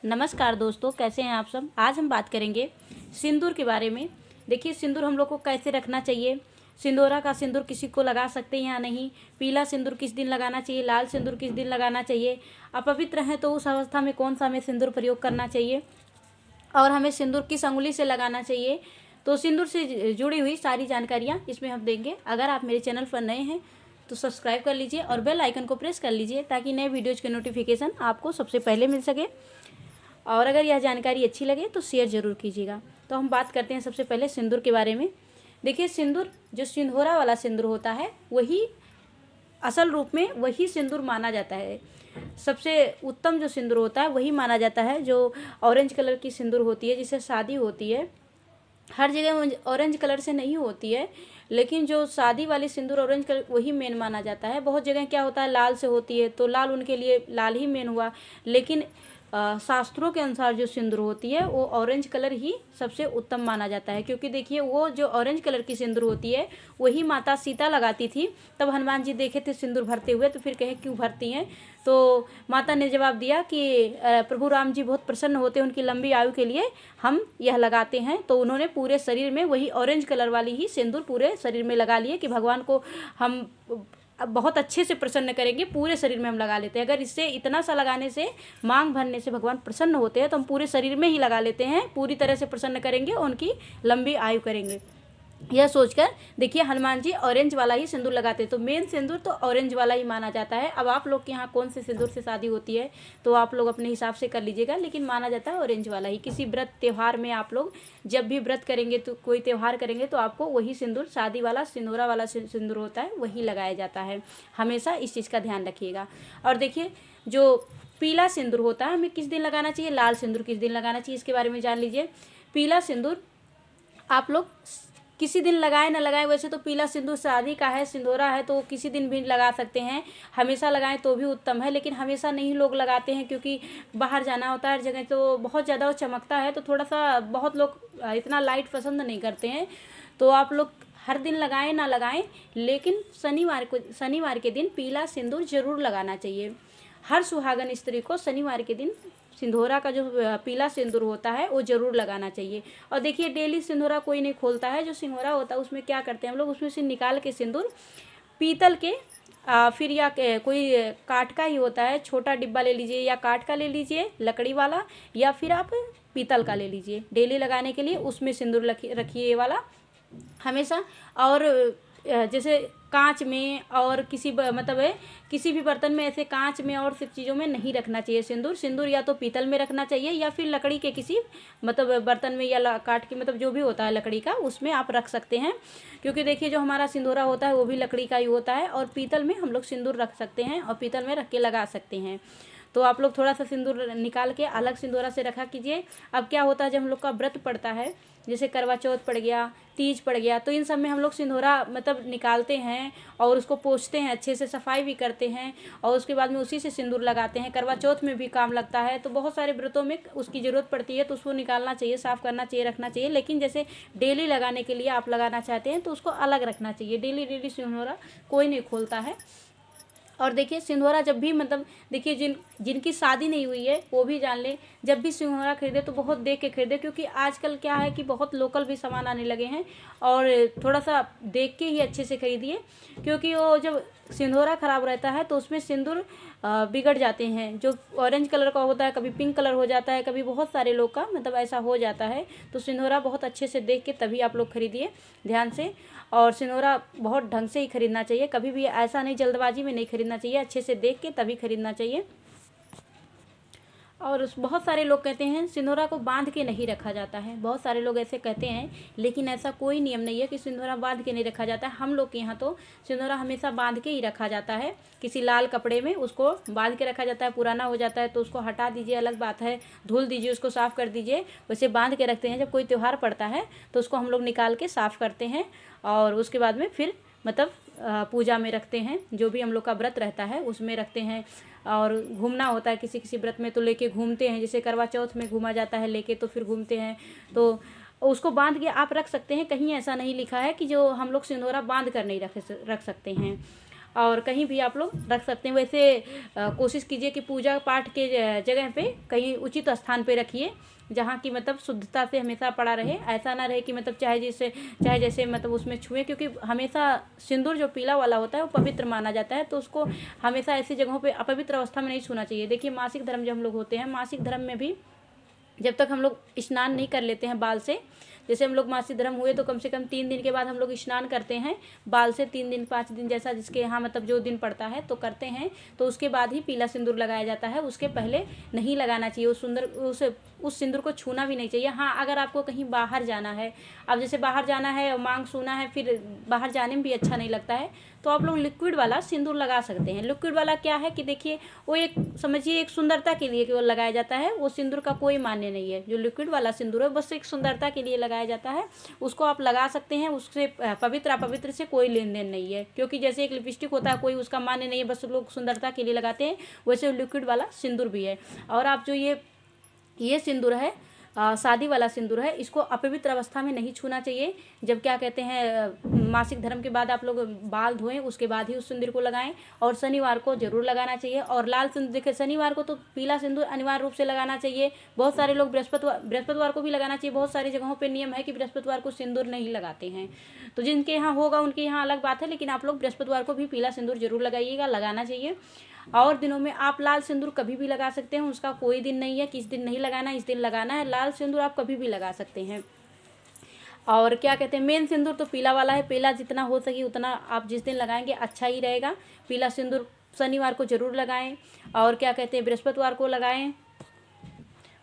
नमस्कार दोस्तों, कैसे हैं आप सब। आज हम बात करेंगे सिंदूर के बारे में। देखिए, सिंदूर हम लोग को कैसे रखना चाहिए, सिंदूरा का सिंदूर किसी को लगा सकते हैं या नहीं, पीला सिंदूर किस दिन लगाना चाहिए, लाल सिंदूर किस दिन लगाना चाहिए, अपवित्र हैं तो उस अवस्था में कौन सा हमें सिंदूर प्रयोग करना चाहिए और हमें सिंदूर किस अंगुली से लगाना चाहिए। तो सिंदूर से जुड़ी हुई सारी जानकारियाँ इसमें हम देंगे। अगर आप मेरे चैनल पर नए हैं तो सब्सक्राइब कर लीजिए और बेल आइकन को प्रेस कर लीजिए ताकि नए वीडियोज़ के नोटिफिकेशन आपको सबसे पहले मिल सके। और अगर यह जानकारी अच्छी लगे तो शेयर ज़रूर कीजिएगा। तो हम बात करते हैं सबसे पहले सिंदूर के बारे में। देखिए, सिंदूर जो सिंदूरा वाला सिंदूर होता है वही असल रूप में वही सिंदूर माना जाता है। सबसे उत्तम जो सिंदूर होता है वही माना जाता है। जो ऑरेंज कलर की सिंदूर होती है जिससे शादी होती है, हर जगह ऑरेंज कलर से नहीं होती है, लेकिन जो शादी वाली सिंदूर ऑरेंज कलर वही मेन माना जाता है। बहुत जगह क्या होता है लाल से होती है तो लाल उनके लिए लाल ही मेन हुआ, लेकिन शास्त्रों के अनुसार जो सिंदूर होती है वो ऑरेंज कलर ही सबसे उत्तम माना जाता है। क्योंकि देखिए, वो जो ऑरेंज कलर की सिंदूर होती है वही माता सीता लगाती थी। तब हनुमान जी देखे थे सिंदूर भरते हुए तो फिर कहे क्यों भरती हैं, तो माता ने जवाब दिया कि प्रभु राम जी बहुत प्रसन्न होते हैं, उनकी लंबी आयु के लिए हम यह लगाते हैं। तो उन्होंने पूरे शरीर में वही ऑरेंज कलर वाली ही सिंदूर पूरे शरीर में लगा लिए कि भगवान को हम अब बहुत अच्छे से प्रसन्न करेंगे, पूरे शरीर में हम लगा लेते हैं। अगर इससे इतना सा लगाने से, मांग भरने से भगवान प्रसन्न होते हैं तो हम पूरे शरीर में ही लगा लेते हैं, पूरी तरह से प्रसन्न करेंगे और उनकी लंबी आयु करेंगे। यह सोचकर देखिए हनुमान जी ऑरेंज वाला ही सिंदूर लगाते, तो मेन सिंदूर तो ऑरेंज वाला ही माना जाता है। अब आप लोग के यहाँ कौन से सिंदूर से शादी होती है तो आप लोग अपने हिसाब से कर लीजिएगा, लेकिन माना जाता है ऑरेंज वाला ही। किसी व्रत त्यौहार में आप लोग जब भी व्रत करेंगे तो कोई त्यौहार करेंगे तो आपको वही सिंदूर, शादी वाला सिंदूरा वाला सिंदूर होता है वही लगाया जाता है। हमेशा इस चीज़ का ध्यान रखिएगा। और देखिए, जो पीला सिंदूर होता है हमें किस दिन लगाना चाहिए, लाल सिंदूर किस दिन लगाना चाहिए, इसके बारे में जान लीजिए। पीला सिंदूर आप लोग किसी दिन लगाए ना लगाए, वैसे तो पीला सिंदूर शादी का है, सिंदूरा है तो किसी दिन भी लगा सकते हैं, हमेशा लगाएं तो भी उत्तम है। लेकिन हमेशा नहीं लोग लगाते हैं क्योंकि बाहर जाना होता है हर जगह, तो बहुत ज़्यादा वो चमकता है तो थोड़ा सा बहुत लोग इतना लाइट पसंद नहीं करते हैं। तो आप लोग हर दिन लगाएं ना लगाएं, लेकिन शनिवार के दिन पीला सिंदूर जरूर लगाना चाहिए। हर सुहागन स्त्री को शनिवार के दिन सिंदूरा का जो पीला सिंदूर होता है वो जरूर लगाना चाहिए। और देखिए, डेली सिंदूरा कोई नहीं खोलता है। जो सिंदूरा होता है उसमें क्या करते हैं हम लोग, उसमें से निकाल के सिंदूर पीतल के फिर या कोई काठ का ही होता है, छोटा डिब्बा ले लीजिए या काठ का ले लीजिए लकड़ी वाला, या फिर आप पीतल का ले लीजिए डेली लगाने के लिए, उसमें सिंदूर रखिए ये वाला हमेशा। और जैसे कांच में और किसी भी बर्तन में, ऐसे कांच में और सब चीज़ों में नहीं रखना चाहिए सिंदूर। सिंदूर या तो पीतल में रखना चाहिए या फिर लकड़ी के किसी बर्तन में, या काठ के जो भी होता है लकड़ी का, उसमें आप रख सकते हैं। क्योंकि देखिए, जो हमारा सिंदूरा होता है वो भी लकड़ी का ही होता है और पीतल में हम लोग सिंदूर रख सकते हैं और पीतल में रख के लगा सकते हैं। तो आप लोग थोड़ा सा सिंदूर निकाल के अलग सिंदूरा से रखा कीजिए। अब क्या होता है, जब हम लोग का व्रत पड़ता है, जैसे करवा चौथ पड़ गया, तीज पड़ गया, तो इन सब में हम लोग सिंदूरा निकालते हैं और उसको पोंछते हैं, अच्छे से सफाई भी करते हैं और उसके बाद में उसी से सिंदूर लगाते हैं। करवा चौथ में भी काम लगता है, तो बहुत सारे व्रतों में उसकी ज़रूरत पड़ती है, तो उसको निकालना चाहिए, साफ़ करना चाहिए, रखना चाहिए। लेकिन जैसे डेली लगाने के लिए आप लगाना चाहते हैं तो उसको अलग रखना चाहिए। डेली सिंदूरा कोई नहीं खोलता है। और देखिए, सिंदूरा जब भी देखिए, जिनकी शादी नहीं हुई है वो भी जान लें, जब भी सिंदूरा खरीदे तो बहुत देख के खरीदे। क्योंकि आजकल क्या है कि बहुत लोकल भी सामान आने लगे हैं और थोड़ा सा देख के ही अच्छे से खरीदिए। क्योंकि वो जब सिंदूरा ख़राब रहता है तो उसमें सिंदूर बिगड़ जाते हैं। जो ऑरेंज कलर का होता है कभी पिंक कलर हो जाता है, कभी बहुत सारे लोग का ऐसा हो जाता है। तो सिंदूरा बहुत अच्छे से देख के तभी आप लोग खरीदिए ध्यान से। और सिंदूरा बहुत ढंग से ही खरीदना चाहिए, कभी भी ऐसा नहीं जल्दबाजी में नहीं खरीदना चाहिए, अच्छे से देख के तभी खरीदना चाहिए। और बहुत सारे लोग कहते हैं सिंदूरा को बांध के नहीं रखा जाता है, बहुत सारे लोग ऐसे कहते हैं, लेकिन ऐसा कोई नियम नहीं है कि सिंदूरा बांध के नहीं रखा जाता है। हम लोग के यहाँ तो सिंदूरा हमेशा बांध के ही रखा जाता है। किसी लाल कपड़े में उसको बांध के रखा जाता है, पुराना हो जाता है तो उसको हटा दीजिए, अलग बात है, धुल दीजिए, उसको साफ़ कर दीजिए, वैसे बांध के रखते हैं। जब कोई त्यौहार पड़ता है तो उसको हम लोग निकाल के साफ़ करते हैं और उसके बाद में फिर पूजा में रखते हैं, जो भी हम लोग का व्रत रहता है उसमें रखते हैं। और घूमना होता है किसी किसी व्रत में तो लेके घूमते हैं, जैसे करवा चौथ में घूमा जाता है लेके, तो फिर घूमते हैं तो उसको बांध के आप रख सकते हैं। कहीं ऐसा नहीं लिखा है कि जो हम लोग सिंदूरा बांध कर नहीं रख सकते हैं। और कहीं भी आप लोग रख सकते हैं। वैसे कोशिश कीजिए कि पूजा पाठ के जगह पे कहीं उचित स्थान पे रखिए, जहाँ की मतलब शुद्धता से हमेशा पड़ा रहे। ऐसा ना रहे कि मतलब चाहे जैसे मतलब उसमें छुए, क्योंकि हमेशा सिंदूर जो पीला वाला होता है वो पवित्र माना जाता है, तो उसको हमेशा ऐसी जगहों पे अपवित्र अवस्था में नहीं छूना चाहिए। देखिए मासिक धर्म जब हम लोग होते हैं, मासिक धर्म में भी जब तक हम लोग स्नान नहीं कर लेते हैं बाल से, जैसे हम लोग मासिक धर्म हुए तो कम से कम 3 दिन के बाद हम लोग स्नान करते हैं बाल से, 3 दिन 5 दिन जैसा जिसके यहाँ मतलब जो दिन पड़ता है तो करते हैं, तो उसके बाद ही पीला सिंदूर लगाया जाता है। उसके पहले नहीं लगाना चाहिए, उस सिंदूर को छूना भी नहीं चाहिए। हाँ, अगर आपको कहीं बाहर जाना है, अब जैसे बाहर जाना है और मांग सूना है, फिर बाहर जाने में भी अच्छा नहीं लगता है, तो आप लोग लिक्विड वाला सिंदूर लगा सकते हैं। लिक्विड वाला क्या है कि देखिए वो एक समझिए एक सुंदरता के लिए केवल लगाया जाता है, वो सिंदूर का कोई मान्य नहीं है। जो लिक्विड वाला सिंदूर है बस एक सुंदरता के लिए लगाया जाता है, उसको आप लगा सकते हैं। उससे पवित्र अपवित्र से कोई लेन देन नहीं है, क्योंकि जैसे एक लिपस्टिक होता है कोई उसका मान्य नहीं है, बस लोग सुंदरता के लिए लगाते हैं, वैसे लिक्विड वाला सिंदूर भी है। और आप जो ये सिंदूर है शादी वाला सिंदूर है, इसको अपवित्र अवस्था में नहीं छूना चाहिए। जब क्या कहते हैं मासिक धर्म के बाद आप लोग बाल धोएं, उसके बाद ही उस सिंदूर को लगाएं, और शनिवार को जरूर लगाना चाहिए। और लाल सिंदूर, देखिए शनिवार को तो पीला सिंदूर अनिवार्य रूप से लगाना चाहिए। बहुत सारे लोग बृहस्पतिवार को भी लगाना चाहिए। बहुत सारी जगहों पर नियम है कि बृहस्पतिवार को सिंदूर नहीं लगाते हैं, तो जिनके यहाँ होगा उनके यहाँ अलग बात है, लेकिन आप लोग बृहस्पतिवार को भी पीला सिंदूर जरूर लगाइएगा, लगाना चाहिए। और दिनों में आप लाल सिंदूर कभी भी लगा सकते हैं, उसका कोई दिन नहीं है कि इस दिन नहीं लगाना है, इस दिन लगाना है। लाल सिंदूर आप कभी भी लगा सकते हैं। और क्या कहते हैं, मेन सिंदूर तो पीला वाला है, पीला जितना हो सके उतना आप जिस दिन लगाएंगे अच्छा ही रहेगा। पीला सिंदूर शनिवार को जरूर लगाएं, और क्या कहते हैं बृहस्पतिवार को लगाएं।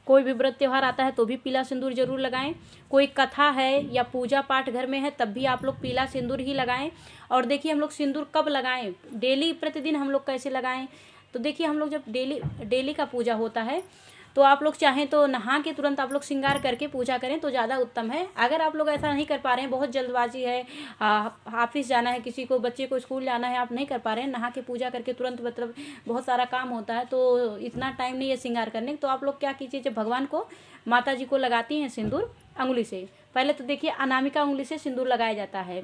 कोई भी व्रत त्यौहार आता है तो भी पीला सिंदूर जरूर लगाएं। कोई कथा है या पूजा पाठ घर में है तब भी आप लोग पीला सिंदूर ही लगाएं। और देखिए हम लोग सिंदूर कब लगाएं, डेली प्रतिदिन हम लोग कैसे लगाएं, तो देखिए हम लोग जब डेली का पूजा होता है तो आप लोग चाहें तो नहा के तुरंत आप लोग श्रृंगार करके पूजा करें तो ज़्यादा उत्तम है। अगर आप लोग ऐसा नहीं कर पा रहे हैं, बहुत जल्दबाजी है, ऑफिस जाना है, किसी को बच्चे को स्कूल जाना है, आप नहीं कर पा रहे हैं नहा के पूजा करके तुरंत, मतलब बहुत सारा काम होता है तो इतना टाइम नहीं है श्रृंगार करने, तो आप लोग क्या कीजिए, जब भगवान को माता जी को लगाती हैं सिंदूर अंगुली से, पहले तो देखिए अनामिका उंगली से सिंदूर लगाया जाता है।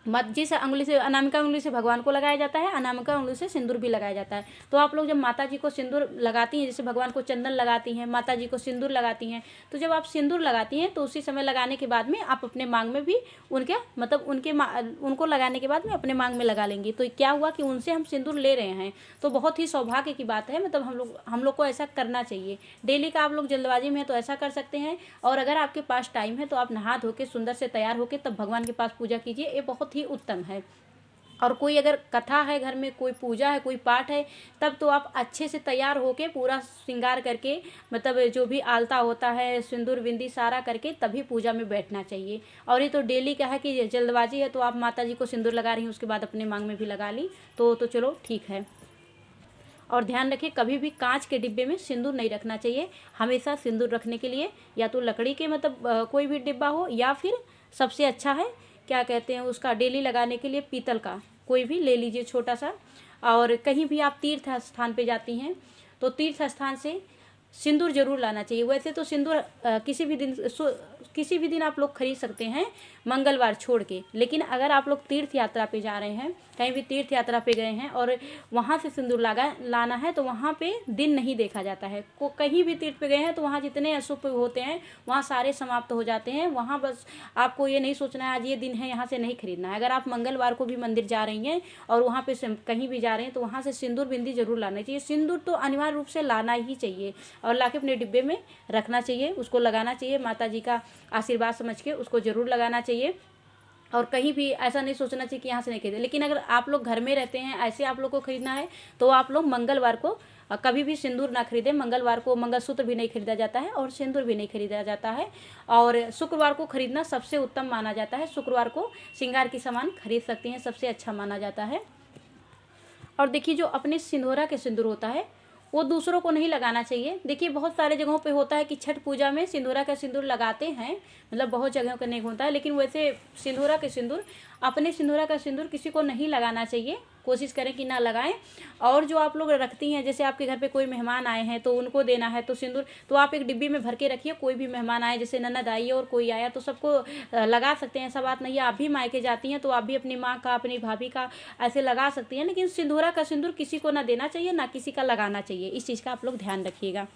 जिस अंगुली से, अनामिका उंगली से भगवान को लगाया जाता है, अनामिका उंगली से सिंदूर भी लगाया जाता है। तो आप लोग जब माता जी को सिंदूर लगाती हैं, जैसे भगवान को चंदन लगाती हैं, माता जी को सिंदूर लगाती हैं, तो जब आप सिंदूर लगाती हैं तो उसी समय लगाने के बाद में आप अपने मांग में भी उनको लगाने के बाद में अपने मांग में लगा लेंगी। तो क्या हुआ कि उनसे हम सिंदूर ले रहे हैं, तो बहुत ही सौभाग्य की बात है। मतलब हम लोग को ऐसा करना चाहिए। डेली का आप लोग जल्दबाजी में है तो ऐसा कर सकते हैं, और अगर आपके पास टाइम है तो आप नहा धो के सुंदर से तैयार होकर तब भगवान के पास पूजा कीजिए, ये बहुत ही उत्तम है। और कोई अगर कथा है घर में, कोई पूजा है, कोई पाठ है, तब तो आप अच्छे से तैयार होके पूरा श्रृंगार करके, मतलब जो भी आलता होता है, सिंदूर बिंदी सारा करके तभी पूजा में बैठना चाहिए। और ये तो डेली का है कि जल्दबाजी है तो आप माता जी को सिंदूर लगा रही हैं, उसके बाद अपने मांग में भी लगा ली तो चलो ठीक है। और ध्यान रखें कभी भी कांच के डिब्बे में सिंदूर नहीं रखना चाहिए। हमेशा सिंदूर रखने के लिए या तो लकड़ी के मतलब कोई भी डिब्बा हो, या फिर सबसे अच्छा है क्या कहते हैं उसका डेली लगाने के लिए पीतल का कोई भी ले लीजिए छोटा सा। और कहीं भी आप तीर्थ स्थान पे जाती हैं तो तीर्थ स्थान से सिंदूर जरूर लाना चाहिए। वैसे तो सिंदूर किसी भी दिन आप लोग खरीद सकते हैं मंगलवार छोड़ के, लेकिन अगर आप लोग तीर्थ यात्रा पे जा रहे हैं, कहीं भी तीर्थ यात्रा पे गए हैं और वहाँ से सिंदूर लाना है तो वहाँ पे दिन नहीं देखा जाता है। कहीं भी तीर्थ पे गए हैं तो वहाँ जितने अशुभ होते हैं वहाँ सारे समाप्त हो जाते हैं। वहाँ बस आपको ये नहीं सोचना है आज ये दिन है यहाँ से नहीं खरीदना है। अगर आप मंगलवार को भी मंदिर जा रही हैं और वहाँ पे कहीं भी जा रहे हैं तो वहाँ से सिंदूर बिंदी जरूर लाना चाहिए। सिंदूर तो अनिवार्य रूप से लाना ही चाहिए और लाके अपने डिब्बे में रखना चाहिए, उसको लगाना चाहिए, माता जी का आशीर्वाद समझ के उसको जरूर लगाना चाहिए। और कहीं भी ऐसा नहीं सोचना चाहिए कि यहाँ से नहीं खरीदे। लेकिन अगर आप लोग घर में रहते हैं, ऐसे आप लोग को खरीदना है तो आप लोग मंगलवार को कभी भी सिंदूर ना खरीदें। मंगलवार को मंगलसूत्र भी नहीं खरीदा जाता है और सिंदूर भी नहीं खरीदा जाता है। और शुक्रवार को खरीदना सबसे उत्तम माना जाता है। शुक्रवार को श्रृंगार की सामान खरीद सकती हैं, सबसे अच्छा माना जाता है। और देखिए जो अपने सिंदूरा के सिंदूर होता है वो दूसरों को नहीं लगाना चाहिए। देखिए बहुत सारे जगहों पे होता है कि छठ पूजा में सिंदूरा का सिंदूर लगाते हैं, मतलब बहुत जगहों का नहीं होता है, लेकिन वैसे सिंदूरा के सिंदूर, अपने सिंदूरा का सिंदूर किसी को नहीं लगाना चाहिए। कोशिश करें कि ना लगाएं। और जो आप लोग रखती हैं, जैसे आपके घर पे कोई मेहमान आए हैं तो उनको देना है तो सिंदूर तो आप एक डिब्बी में भर के रखिए। कोई भी मेहमान आए, जैसे ननद आई और कोई आया तो सबको लगा सकते हैं, ऐसा बात नहीं है। आप भी मायके जाती हैं तो आप भी अपनी माँ का, अपनी भाभी का ऐसे लगा सकती हैं, लेकिन सिंदूरा का सिंदूर किसी को ना देना चाहिए, ना किसी का लगाना चाहिए। इस चीज़ का आप लोग ध्यान रखिएगा।